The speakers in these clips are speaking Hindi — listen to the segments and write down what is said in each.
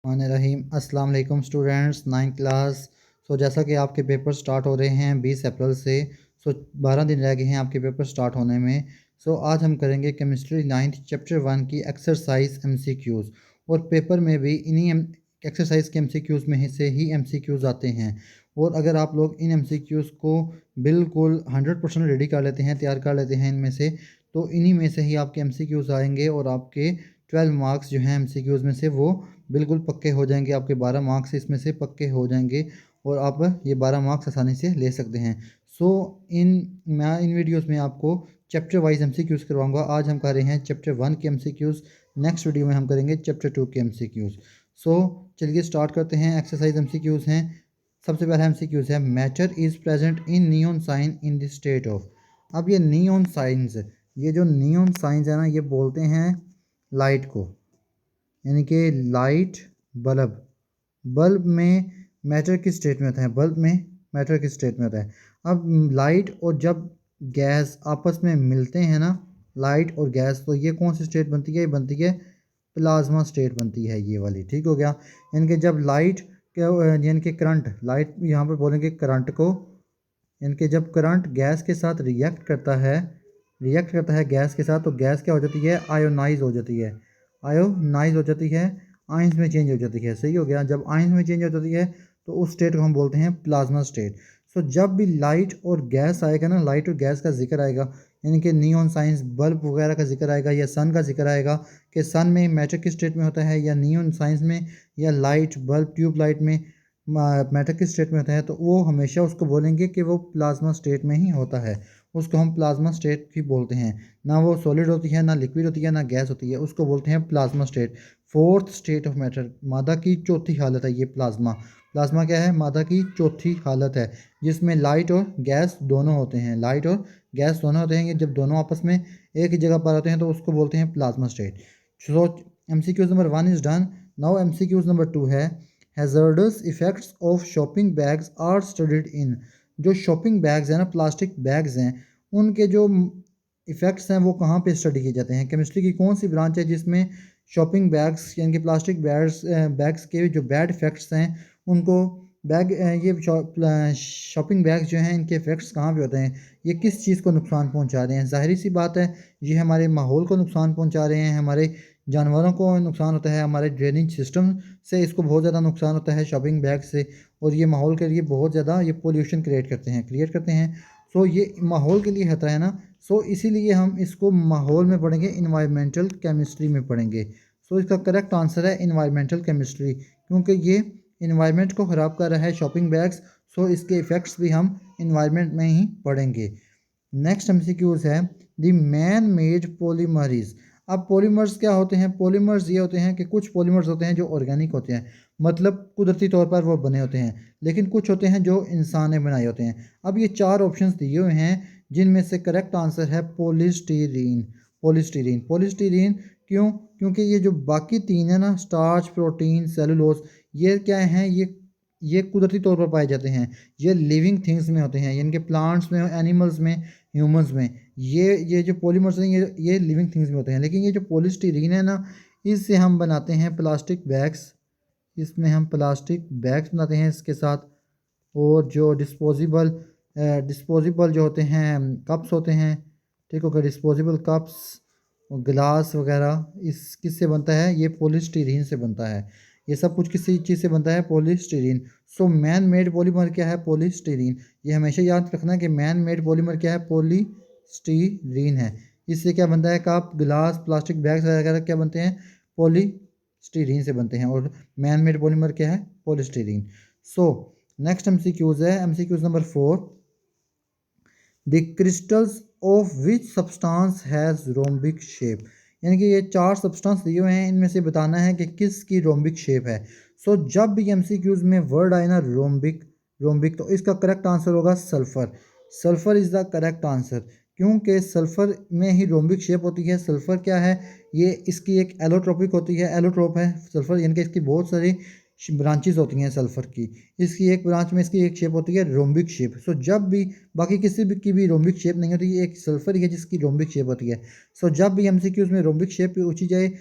रहीम अस्सलाम वालेकुम स्टूडेंट्स 9th क्लास। जैसा कि आपके पेपर स्टार्ट हो रहे हैं 20 अप्रैल से। 12 दिन रह गए हैं आपके पेपर स्टार्ट होने में। आज हम करेंगे केमिस्ट्री 9th चैप्टर 1 की एक्सरसाइज एमसीक्यूज़। और पेपर में भी इन्हीं एक्सरसाइज के एमसीक्यूज़ में से ही एमसीक्यूज़ आते हैं। और अगर आप लोग इन एमसीक्यूज़ को बिल्कुल 100% रेडी कर लेते हैं, तैयार कर लेते हैं इनमें से, तो इन्हीं में से ही आपके एमसीक्यूज़ आएंगे और आपके 12 मार्क्स जो हैं एमसीक्यूज़ में से वो बिल्कुल पक्के हो जाएंगे। आपके 12 मार्क्स इसमें से पक्के हो जाएंगे और आप ये 12 मार्क्स आसानी से ले सकते हैं। मैं इन वीडियोस में आपको चैप्टर वाइज एमसीक्यूज़ करवाऊंगा। आज हम कर रहे हैं चैप्टर 1 के एमसीक्यूज़। नेक्स्ट वीडियो में हम करेंगे चैप्टर 2 के एमसीक्यूज़। चलिए स्टार्ट करते हैं। एक्सरसाइज एमसीक्यूज़ हैं। सबसे पहला एमसीक्यूज़ है matter is present in neon sign in the state of. अब ये नियॉन साइंस, ये जो नियॉन साइंस है ना, ये बोलते हैं लाइट को, यानी कि लाइट बल्ब। बल्ब में मैटर किस स्टेट में होता है? बल्ब में मैटर किस स्टेट में होता है? अब लाइट और जब गैस आपस में मिलते हैं ना, लाइट और गैस, तो ये कौन सी स्टेट बनती है? ये बनती है प्लाज्मा स्टेट बनती है, ये वाली। ठीक हो गया। यानी कि जब लाइट यानी कि करंट, लाइट यहाँ पर बोलेंगे करंट को, यानी कि जब करंट गैस के साथ रिएक्ट करता है गैस के साथ, तो गैस क्या हो जाती है? आयोनाइज हो जाती है। आयोनाइज हो जाती है, आयंस में चेंज हो जाती है। सही हो गया। जब आयंस में चेंज हो जाती है तो उस स्टेट को हम बोलते हैं प्लाज्मा स्टेट। जब भी लाइट और गैस आएगा ना, लाइट और गैस का जिक्र आएगा, यानी कि नियॉन साइंस बल्ब वगैरह का जिक्र आएगा या सन का जिक्र आएगा कि सन में मैटर किस स्टेट में होता है, या नियॉन साइंस में, या लाइट बल्ब ट्यूब लाइट में मैटर किस स्टेट में होता है, तो वो हमेशा उसको बोलेंगे कि वो प्लाज्मा स्टेट में ही होता है। उसको हम प्लाज्मा स्टेट ही बोलते हैं। ना वो सॉलिड होती है, ना लिक्विड होती है, ना गैस होती है, उसको बोलते हैं plasma state. Fourth state of matter, मादा की चौथी हालत है ये प्लाज्मा। प्लाज्मा क्या है? मादा की चौथी हालत है, जिसमें लाइट और गैस दोनों होते हैं। लाइट और गैस दोनों होते हैं। जब दोनों आपस में एक ही जगह पर होते हैं तो उसको बोलते हैं plasma state. So MCQs number 1 is done. Now MCQs number 2 है hazardous effects of shopping bags are studied in. जो शॉपिंग बैग्स हैं ना, प्लास्टिक बैग्स हैं, उनके जो इफ़ेक्ट्स हैं वो कहाँ पे स्टडी किए जाते हैं? केमिस्ट्री की कौन सी ब्रांच है जिसमें शॉपिंग बैग्स यानी कि प्लास्टिक बैग्स के जो बैड इफ़ेक्ट्स हैं उनको ये शॉपिंग बैग्स जो हैं, इनके इफ़ेक्ट्स कहाँ पे होते हैं? ये किस चीज़ को नुकसान पहुँचा रहे हैं? ज़ाहिर सी बात है, ये हमारे माहौल को नुकसान पहुँचा रहे हैं, हमारे जानवरों को नुकसान होता है, हमारे ड्रेनेज सिस्टम से इसको बहुत ज़्यादा नुकसान होता है शॉपिंग बैग से। और ये माहौल के लिए बहुत ज़्यादा ये पोल्यूशन क्रिएट करते हैं। ये माहौल के लिए खतरा है ना। इसीलिए हम इसको माहौल में पढ़ेंगे, इन्वायरमेंटल केमिस्ट्री में पढ़ेंगे। इसका करेक्ट आंसर है इन्वायरमेंटल केमिस्ट्री, क्योंकि ये इन्वायरमेंट को ख़राब कर रहा है शॉपिंग बैग्स। इसके इफ़ेक्ट्स भी हम इन्वायरमेंट में ही पढ़ेंगे। नेक्स्ट एमसीक्यूज़ है द मैन मेड पॉलीमरीज। अब पॉलीमर्स क्या होते हैं? पॉलीमर्स ये होते हैं कि कुछ पॉलीमर्स होते हैं जो ऑर्गेनिक होते हैं, मतलब कुदरती तौर पर वो बने होते हैं, लेकिन कुछ होते हैं जो इंसान ने बनाए होते हैं। अब ये 4 ऑप्शंस दिए हुए हैं, जिनमें से करेक्ट आंसर है पॉलीस्टीरीन। पॉलीस्टीरीन क्यों? क्योंकि ये जो बाकी 3 है ना, स्टार्च, प्रोटीन, सेलुलोज, ये क्या हैं? ये कुदरती तौर पर पाए जाते हैं। ये लिविंग थिंग्स में होते हैं, यानी कि प्लांट्स में, एनिमल्स में, ह्यूमंस में। ये जो पॉलीमर्स हैं ये लिविंग थिंग्स में होते हैं। लेकिन ये जो पॉलीस्टीरीन है ना, इससे हम बनाते हैं प्लास्टिक बैग्स। इसमें हम प्लास्टिक बैग्स बनाते हैं इसके साथ। और जो डिस्पोजेबल जो होते हैं कप्स होते हैं, ठीक होगा, डिस्पोजेबल कप्स और गिलास वगैरह, इस किससे बनता है? ये पॉलीस्टीरीन से बनता है। ये सब कुछ किसी चीज़ से बनता है? पॉलीस्टीरीन। मैन मेड पॉलीमर क्या है? पॉलीस्टीरीन। ये हमेशा याद रखना कि मैन मेड पॉलीमर क्या है? पॉलीस्टीरीन है। इससे क्या बनता है? कप, गिलास, प्लास्टिक बैग्स वगैरह क्या बनते हैं? पॉलीस्टीरीन से बनते हैं। और मैन मेड पॉलीमर क्या है? पॉलीस्टीरीन। नेक्स्ट एमसीक्यूज़ है MCQs number 4। The crystals of which substance has rhombic shape. यानी कि ये 4 सब्सटेंस दिए हुए हैं, इनमें से बताना है कि किसकी रोम्बिक शेप है। जब भी एमसीक्यूज़ में वर्ड आए ना रोम्बिक, तो इसका करेक्ट आंसर होगा sulphur. Sulphur is the correct answer, क्योंकि सल्फ़र में ही रोम्बिक शेप होती है। सल्फ़र क्या है? ये इसकी एक एलोट्रोपिक होती है, एलोट्रोप है सल्फ़र, यानी कि इसकी बहुत सारी ब्रांचेस होती हैं सल्फ़र की। इसकी एक ब्रांच में इसकी एक शेप होती है रोम्बिक शेप। जब भी बाकी किसी भी की भी रोम्बिक शेप नहीं होती, ये एक सल्फ़र ही है जिसकी रोम्बिक शेप होती है। जब भी एमसीक्यूज़ में रोम्बिक शेप पूछी जाए,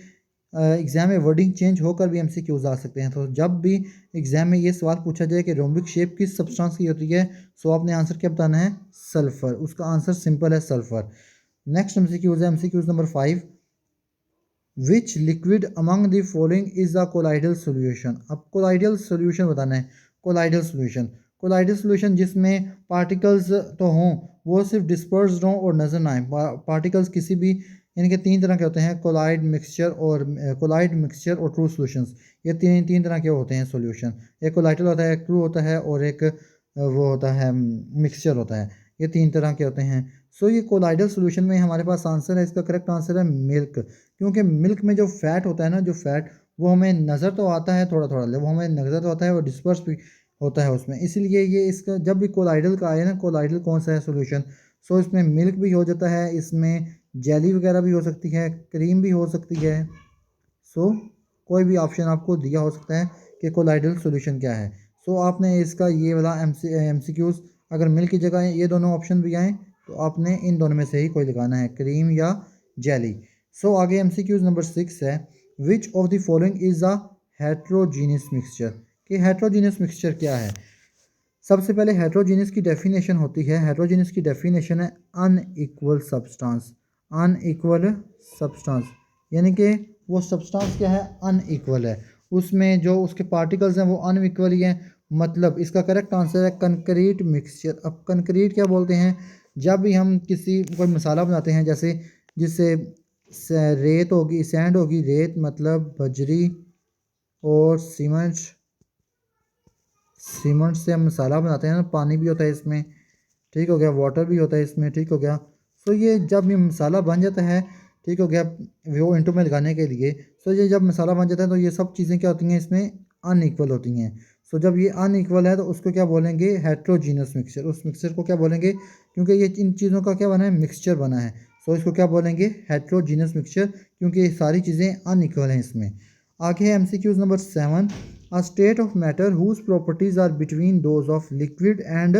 एग्ज़ाम में वर्डिंग चेंज होकर भी MCQs आ सकते हैं। तो जब भी एग्ज़ाम में ये सवाल पूछा जाए कि रोम्बिक शेप किस सब्सटेंस की होती है, सो आपने आंसर क्या बताना है? सल्फ़र। उसका आंसर सिंपल है, सल्फ़र। नेक्स्ट MCQs है, MCQs number 5। Which liquid among the following is a colloidal solution. अब कोलाइडल सोल्यूशन बताना है। कोलाइडल सोल्यूशन, कोलाइडल सोल्यूशन जिसमें पार्टिकल्स तो हों, वो सिर्फ डिस्पर्स्ड हों और नज़र ना आए। पार्टिकल्स किसी भी, इनके तीन तरह के होते हैं, कोलाइड, मिक्सचर और ट्रू सोल्यूशंस। ये तीन तीन तरह के होते हैं सोल्यूशन। एक कोलाइडल होता है, एक ट्रू होता है, और एक वो होता है मिक्सचर होता है। ये तीन तरह के होते हैं। सो ये कोलाइडल सोल्यूशन में हमारे पास आंसर है, इसका करेक्ट आंसर है मिल्क। क्योंकि मिल्क में जो फ़ैट होता है ना, जो फ़ैट, वो हमें नज़र तो आता है थोड़ा थोड़ा, वो हमें नज़र तो आता है, वो डिस्पर्स भी होता है उसमें। इसलिए ये इसका जब भी कोलाइडल का आए ना, कोलाइडल कौन सा है सोल्यूशन, सो इसमें मिल्क भी हो जाता है, इसमें जेली वगैरह भी हो सकती है, क्रीम भी हो सकती है। सो कोई भी ऑप्शन आपको दिया हो सकता है कि कोलाइडल सोल्यूशन क्या है। सो आपने इसका ये वाला MCQs, अगर मिल्क की जगह ये दोनों ऑप्शन भी आएँ, तो आपने इन दोनों में से ही कोई लगाना है, क्रीम या जेली। सो आगे MCQs नंबर 6 है। Which of the following is a heterogeneous mixture. कि हेट्रोजीनियस मिक्सचर क्या है? सबसे पहले हेट्रोजीनियस की डेफिनेशन होती है, हेट्रोजीनियस की डेफिनेशन है अनइक्वल सब्सटेंस। अनइक्वल सब्सटेंस यानी कि वो सब्सटेंस क्या है? अनइक्वल है। उसमें जो उसके पार्टिकल्स हैं वो अनइक्वल ही हैं। मतलब इसका करेक्ट आंसर है कंक्रीट मिक्सचर। अब कंक्रीट क्या बोलते हैं? जब भी हम किसी कोई मसाला बनाते हैं, जैसे जिससे रेत होगी, सैंड होगी, रेत मतलब बजरी, और सीमेंट से हम मसाला बनाते हैं ना, पानी भी होता है इसमें, ठीक हो गया, वाटर भी होता है इसमें, ठीक हो गया। सो ये जब ये मसाला बन जाता है, ठीक हो गया, वो इंटू में लगाने के लिए, सो ये जब मसाला बन जाता है तो ये सब चीज़ें क्या होती हैं इसमें? अनइक्वल होती हैं। सो जब ये अनइक्वल है तो उसको क्या बोलेंगे? Heterogeneous mixture. उस मिक्सचर को क्या बोलेंगे? क्योंकि ये इन चीज़ों का क्या बना है? मिक्सचर बना है। सो इसको क्या बोलेंगे? हेट्रोजीनियस मिक्सचर, क्योंकि ये सारी चीज़ें अनइक्वल हैं इसमें। आगे है MCQs नंबर 7। A state of matter whose properties are between those of liquid and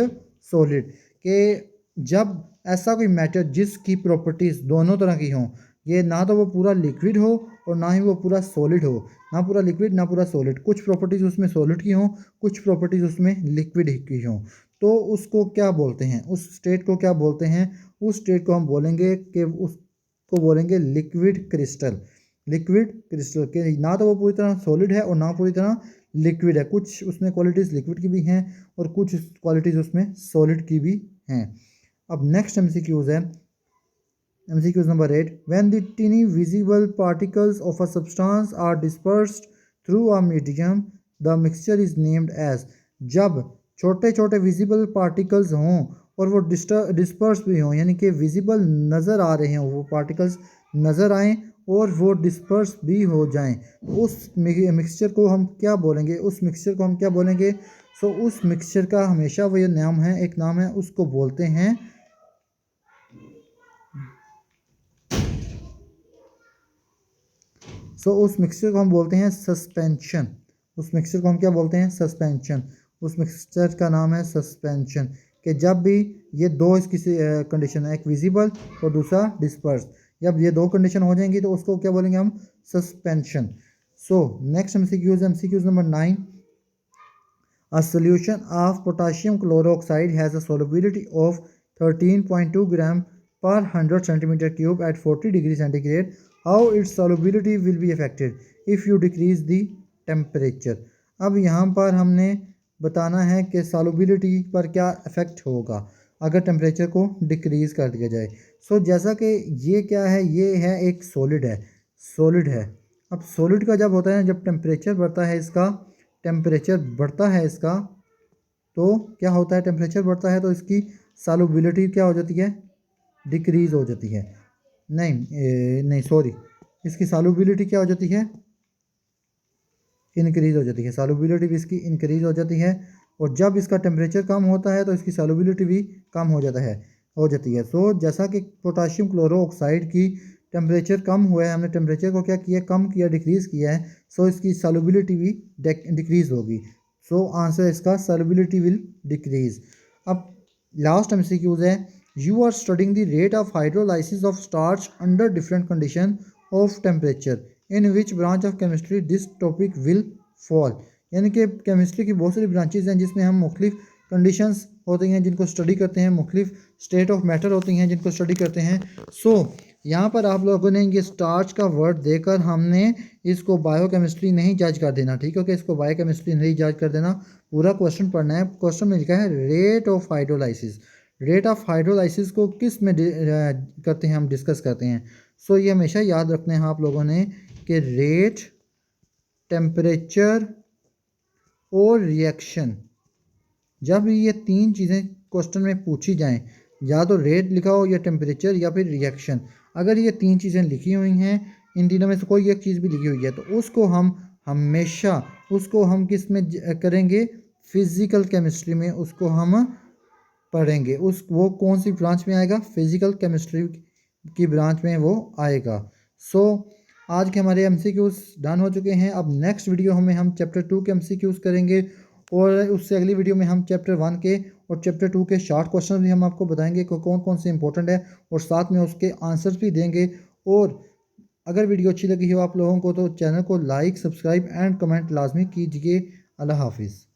solid. के जब ऐसा कोई मैटर जिसकी प्रॉपर्टीज़ दोनों तरह की हों, ये ना तो वो पूरा लिक्विड हो और ना ही वो पूरा सॉलिड हो, ना पूरा लिक्विड ना पूरा सॉलिड, कुछ प्रॉपर्टीज़ उसमें सॉलिड की हों, कुछ प्रॉपर्टीज़ उसमें लिक्विड की हों, तो उसको क्या बोलते हैं? उस स्टेट को क्या बोलते हैं? उस स्टेट को हम बोलेंगे कि उसको बोलेंगे लिक्विड क्रिस्टल। लिक्विड क्रिस्टल के ना तो वो पूरी तरह सॉलिड है और ना पूरी तरह लिक्विड है, कुछ उसमें क्वालिटीज़ लिक्विड की भी हैं और कुछ क्वालिटीज़ उसमें सॉलिड की भी हैं। अब नेक्स्ट MCQs है, MCQs number 8। When the tiny visible particles of a substance are dispersed through a medium, the mixture is named as. जब छोटे छोटे विजिबल पार्टिकल्स हों और वो डिस्पर्स भी हों, यानी कि विजिबल नज़र आ रहे हों, वो पार्टिकल्स नज़र आएँ और वो डिस्पर्स भी हो जाएं, उस मिक्सचर को हम क्या बोलेंगे? उस मिक्सचर को हम क्या बोलेंगे? सो उस मिक्सचर का हमेशा वो ये नाम है, एक नाम है, उसको बोलते हैं, सो उस मिक्सचर को हम बोलते हैं सस्पेंशन। उस मिक्सचर को हम क्या बोलते हैं? सस्पेंशन। उस मिक्सचर का नाम है सस्पेंशन। कि जब भी ये दो इसकी कंडीशन है, एक विजिबल और दूसरा डिस्पर्स, जब ये दो कंडीशन हो जाएंगी तो उसको क्या बोलेंगे हम? Suspension. So next MCQs number 9। A solution of potassium chloride has a solubility of 13.2 gram per 100 centimeter cube at 40 degree centigrade. How its solubility will be affected if you decrease the temperature? अब यहाँ पर हमने बताना है कि solubility पर क्या इफ़ेक्ट होगा अगर टेम्परेचर को डिक्रीज़ कर दिया जाए। सो जैसा कि ये क्या है, ये है एक सॉलिड है, सॉलिड है। अब सॉलिड का जब होता है, जब टेम्परेचर बढ़ता है इसका, टेम्परेचर बढ़ता है इसका, तो क्या होता है? टेम्परेचर बढ़ता है तो इसकी सॉल्युबिलिटी क्या हो जाती है? डिक्रीज़ हो जाती है। नहीं सॉरी, इसकी सॉल्युबिलिटी क्या हो जाती है? इंक्रीज़ हो जाती है। सॉल्युबिलिटी भी इसकी इंक्रीज़ हो जाती है, और जब इसका टेम्परेचर कम होता है तो इसकी सॉल्युबिलिटी भी कम हो जाती है। सो जैसा कि पोटाशियम क्लोरोऑक्साइड की टेम्परेचर कम हुआ है, हमने टेम्परेचर को क्या किया? कम किया, डिक्रीज़ किया है, सो इसकी सॉल्युबिलिटी भी डिक्रीज़ होगी। सो आंसर इसका सॉल्युबिलिटी विल डिक्रीज़। अब लास्ट MCQs है, you are studying the rate of hydrolysis of starch under different condition of temperature in which branch of chemistry this topic will fall, यानी कि केमिस्ट्री की बहुत सारी ब्रांचेज हैं जिसमें हम मुख्तलिफ कंडीशंस होती हैं जिनको स्टडी करते हैं, मुख्तलिफ स्टेट ऑफ मैटर होती हैं जिनको स्टडी करते हैं। सो यहाँ पर आप लोगों ने ये स्टार्च का वर्ड देकर हमने इसको बायोकेमिस्ट्री नहीं जज कर देना, ठीक है, कि इसको बायोकेमिस्ट्री नहीं जज कर देना, पूरा क्वेश्चन पढ़ना है। क्वेश्चन में लिखा है rate of hydrolysis. Rate of hydrolysis को किस में करते हैं, हम डिस्कस करते हैं। सो ये हमेशा याद रखना है आप लोगों ने कि रेट, टेम्परेचर और रिएक्शन, जब ये तीन चीज़ें क्वेश्चन में पूछी जाएं, या तो रेट लिखा हो या टेम्परेचर या फिर रिएक्शन, अगर ये तीन चीज़ें लिखी हुई हैं, इन तीनों में से कोई एक चीज़ भी लिखी हुई है, तो उसको हम हमेशा किस में करेंगे, फिज़िकल केमिस्ट्री में उसको हम पढ़ेंगे। वो कौन सी ब्रांच में आएगा, फिज़िकल केमिस्ट्री की ब्रांच में वो आएगा। सो आज के हमारे एमसीक्यूज़ डन हो चुके हैं। अब नेक्स्ट वीडियो हम चैप्टर 2 के एमसीक्यूज़ करेंगे, और उससे अगली वीडियो में हम चैप्टर 1 के और चैप्टर 2 के शॉर्ट क्वेश्चन भी हम आपको बताएंगे कि कौन कौन से इंपॉर्टेंट है, और साथ में उसके आंसर्स भी देंगे। और अगर वीडियो अच्छी लगी हो आप लोगों को तो चैनल को लाइक, सब्सक्राइब एंड कमेंट लाजमी कीजिए। अल्लाह हाफिज़।